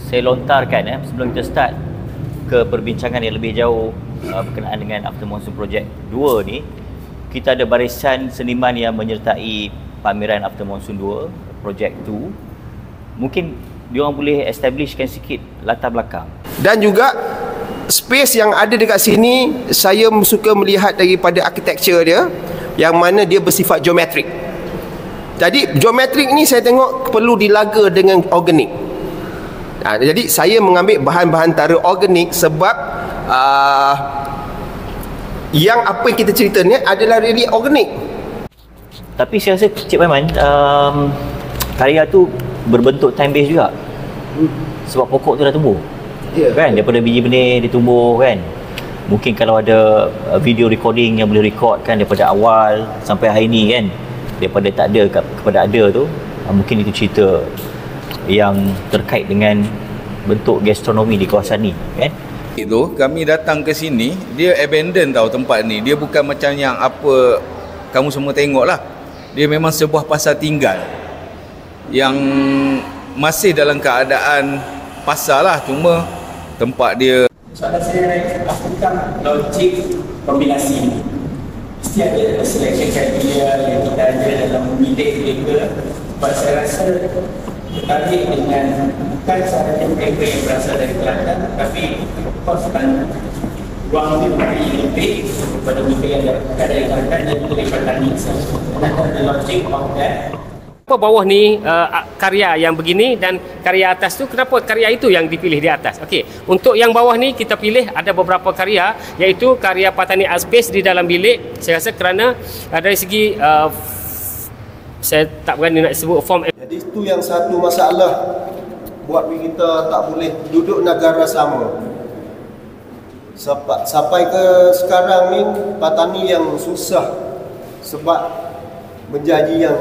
saya lontarkan sebelum kita start ke perbincangan yang lebih jauh berkenaan dengan After Monsoon Project 2 ni, kita ada barisan seniman yang menyertai pameran After Monsoon 2 Project 2. Mungkin diorang boleh establishkan sikit latar belakang. Dan juga space yang ada dekat sini, saya suka melihat daripada architecture dia, yang mana dia bersifat geometrik. Jadi geometrik ni saya tengok perlu dilaga dengan organik. Jadi saya mengambil bahan-bahan tara organik sebab yang apa yang kita cerita ni adalah really organik. Tapi saya rasa Cik Paiman, karya tu berbentuk time base juga. Sebab pokok tu dah tumbuh. Kan, daripada biji benih dia tumbuh kan. Mungkin kalau ada video recording yang boleh record kan daripada awal sampai hari ni kan, daripada tak ada kepada ada tu, mungkin itu cerita yang terkait dengan bentuk gastronomi di kawasan ni kan. Itu kami datang ke sini, dia abandon tau tempat ni. Dia bukan macam yang apa kamu semua tengok lah. Dia memang sebuah pasar tinggal yang masih dalam keadaan pasar lah, cuma tempat dia. Soalan saya tentang logik kombinasi. Mesti ada selection criteria yang kita ada dalam memilih mereka. Sebab saya rasa tertarik dengan bukan sahaja mereka yang berasal dari Kelantan, tapi koskan ruang itu lebih kepada mereka yang dari Kelantan dan dari petani. Kenapa ada logik of that? Kenapa bawah ni karya yang begini dan karya atas tu, kenapa karya itu yang dipilih di atas? Okey, untuk yang bawah ni kita pilih ada beberapa karya, iaitu karya Patani Art Space di dalam bilik. Saya rasa kerana dari segi saya tak berani nak sebut form. Jadi itu yang satu masalah buat kita tak boleh duduk negara sama. Sampai ke sekarang ni petani yang susah sebab berjanji yang,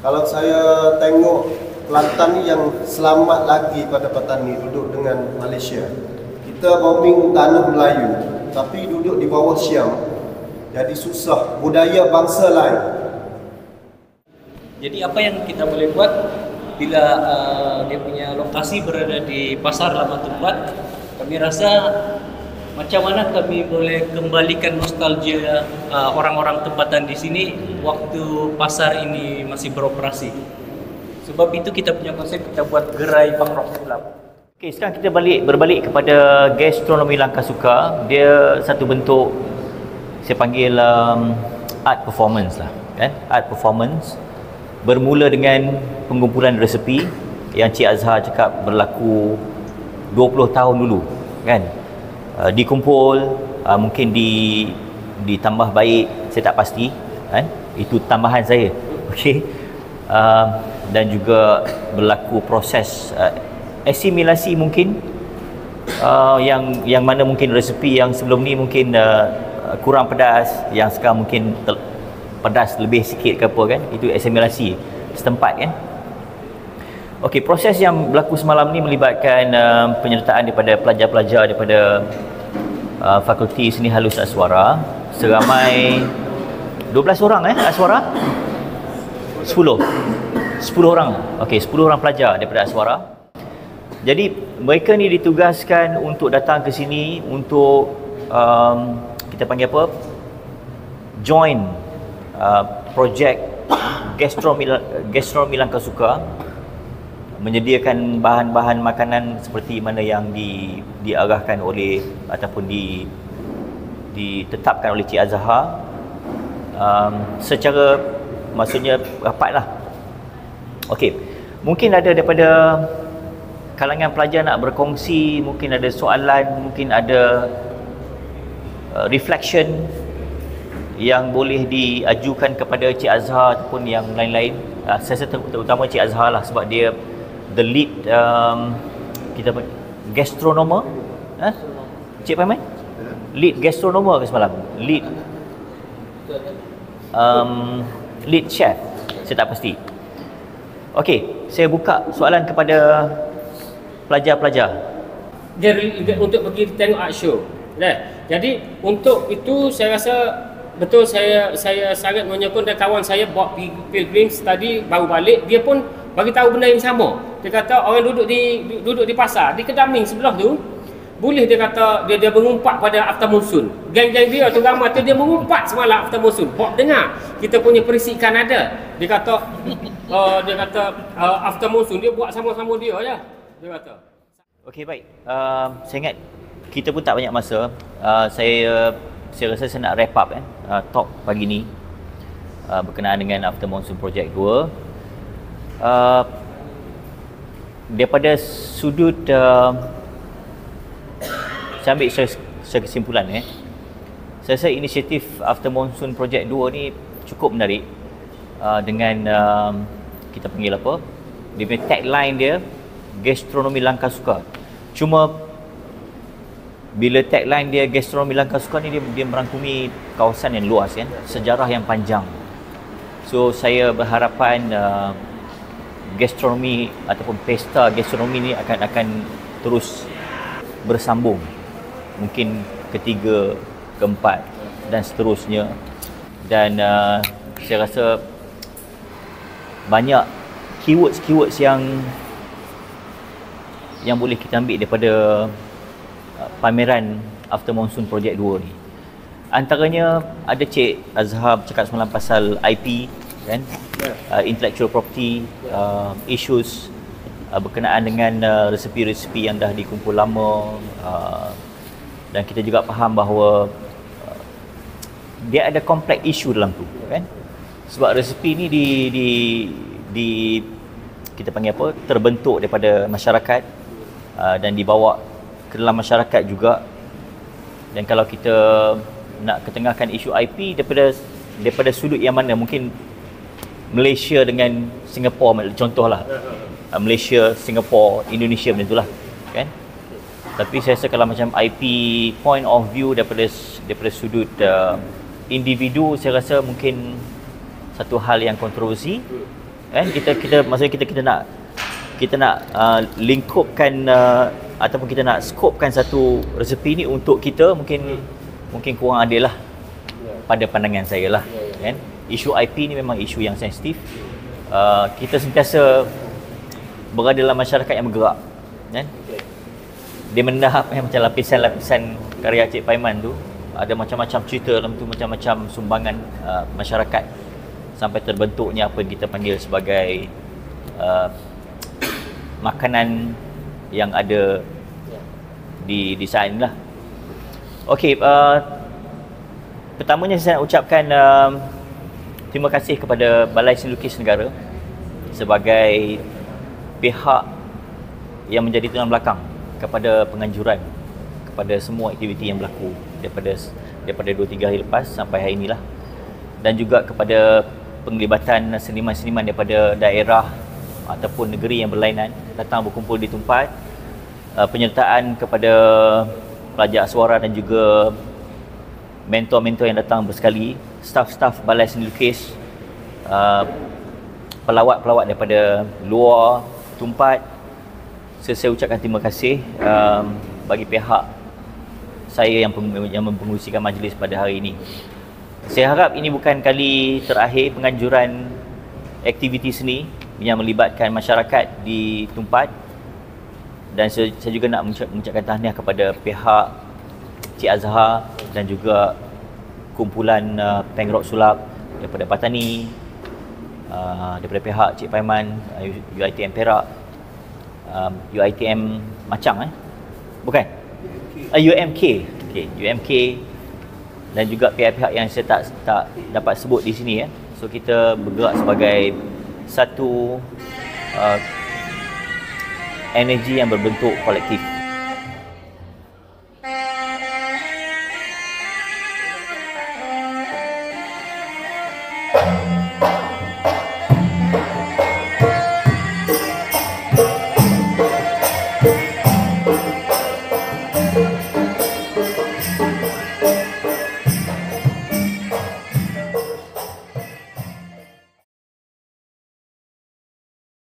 kalau saya tengok Kelantan ni yang selamat lagi pada petani duduk dengan Malaysia. Kita bombing tanah Melayu tapi duduk di bawah Syam. Jadi susah, budaya bangsa lain. Jadi apa yang kita boleh buat bila dia punya lokasi berada di Pasar Lama Tumbat, kami rasa macam mana kami boleh kembalikan nostalgia orang-orang tempatan di sini waktu pasar ini masih beroperasi. Sebab itu kita punya konsep, kita buat gerai punk rock club. Okey, sekarang kita berbalik kepada gastronomi Langkah Suka. Dia satu bentuk saya panggil art performance lah kan. Art performance bermula dengan pengumpulan resepi yang Cik Azhar cakap berlaku 20 tahun dulu kan. Dikumpul, mungkin ditambah baik, saya tak pasti kan? Itu tambahan saya. Okey. Dan juga berlaku proses asimilasi mungkin, yang mana mungkin resepi yang sebelum ni mungkin kurang pedas, yang sekarang mungkin pedas lebih sikit ke apa kan. Itu asimilasi setempat kan. Okey, proses yang berlaku semalam ni melibatkan penyertaan daripada pelajar-pelajar daripada Fakulti Seni Halus Aswara, seramai 12 orang Aswara? 10 orang. Okey, 10 orang pelajar daripada Aswara. Jadi mereka ni ditugaskan untuk datang ke sini untuk kita panggil apa? Join projek gastronomi Langkah Suka, menyediakan bahan-bahan makanan seperti mana yang diarahkan oleh ataupun ditetapkan oleh Cik Azhar, secara maksudnya rapatlah. Okey, mungkin ada daripada kalangan pelajar nak berkongsi, mungkin ada soalan, mungkin ada reflection yang boleh diajukan kepada Cik Azhar ataupun yang lain-lain. Saya rasa terutama Cik Azhar lah, sebab dia the lead kita gastronomer. Cik Paiman? Lead gastronomer ke semalam? Lead chef. Saya tak pasti. Okey, saya buka soalan kepada pelajar-pelajar. Dia untuk pergi tengok art show. Jadi untuk itu saya rasa betul, saya sangat menyokong, dan kawan saya Bob Pilgrim tadi baru balik, dia pun bagi tahu benda yang sama. Dia kata orang duduk di pasar, di Kedaming sebelah tu, boleh dia kata dia mengumpat pada after monsoon. Geng-geng dia tu ramai tu dia mengumpat semalam after monsoon. Buat dengar kita punya perisikan ada. Dia kata after monsoon dia buat sama-sama dia je. Dia kata. Okey, baik. Saya ingat kita pun tak banyak masa. Saya rasa saya nak wrap up talk pagi ni berkenaan dengan After Monsoon Project 2. Daripada sudut saya ambil secara kesimpulan saya rasa inisiatif After Monsoon Project 2 ni cukup menarik dengan kita panggil apa, dia punya tagline dia gastronomi langkah suka. Cuma bila tagline dia gastronomi langkah suka ni dia merangkumi kawasan yang luas kan, sejarah yang panjang. So saya berharapan gastronomi ataupun pesta gastronomi ni akan terus bersambung, mungkin ketiga, keempat dan seterusnya. Dan saya rasa banyak keywords yang boleh kita ambil daripada pameran After Monsoon Project 2 ni. Antaranya ada Cik Azhar cakap semalam pasal IP kan, intellectual property issues berkenaan dengan resepi-resepi yang dah dikumpul lama, dan kita juga faham bahawa dia ada kompleks isu dalam tu kan, sebab resepi ni di kita panggil apa, terbentuk daripada masyarakat dan dibawa ke dalam masyarakat juga. Dan kalau kita nak ketengahkan isu IP daripada sudut yang mana, mungkin Malaysia dengan Singapura contohlah, Malaysia, Singapura, Indonesia macam itulah kan. Tapi saya rasa kalau macam IP point of view daripada sudut individu, saya rasa mungkin satu hal yang kontroversi kan. Maksudnya kita nak lingkupkan ataupun kita nak skopkan satu resepi ni untuk kita, mungkin kurang adil lah pada pandangan saya lah kan. Isu IP ni memang isu yang sensitif. Kita sentiasa berada dalam masyarakat yang bergerak kan. Dia mendahap macam lapisan-lapisan karya Cik Paiman tu, ada macam-macam cerita dalam tu, macam-macam sumbangan masyarakat, sampai terbentuknya apa yang kita panggil sebagai makanan yang ada di saat ini lah. Okey, pertamanya saya nak ucapkan terima kasih kepada Balai Seni Lukis Negara sebagai pihak yang menjadi tulang belakang kepada penganjuran kepada semua aktiviti yang berlaku daripada 2-3 hari lepas sampai hari inilah, dan juga kepada penglibatan seniman-seniman daripada daerah ataupun negeri yang berlainan datang berkumpul di tempat, penyertaan kepada pelajar suara dan juga mentor-mentor yang datang bersekali, staf-staf Balai Seni Lukis, pelawat-pelawat daripada luar tempat. Saya ucapkan terima kasih bagi pihak saya yang mempengerusikan majlis pada hari ini. Saya harap ini bukan kali terakhir penganjuran aktiviti seni yang melibatkan masyarakat di tempat. Dan saya juga nak mengucapkan tahniah kepada pihak Cik Azhar dan juga kumpulan Pengrok Sulap daripada Patani, daripada pihak Cik Paiman, UiTM Perak, UiTM Macang bukan? UMK. Okay, UMK, dan juga pihak-pihak yang saya tak dapat sebut di sini So kita bergerak sebagai satu energi yang berbentuk kolektif.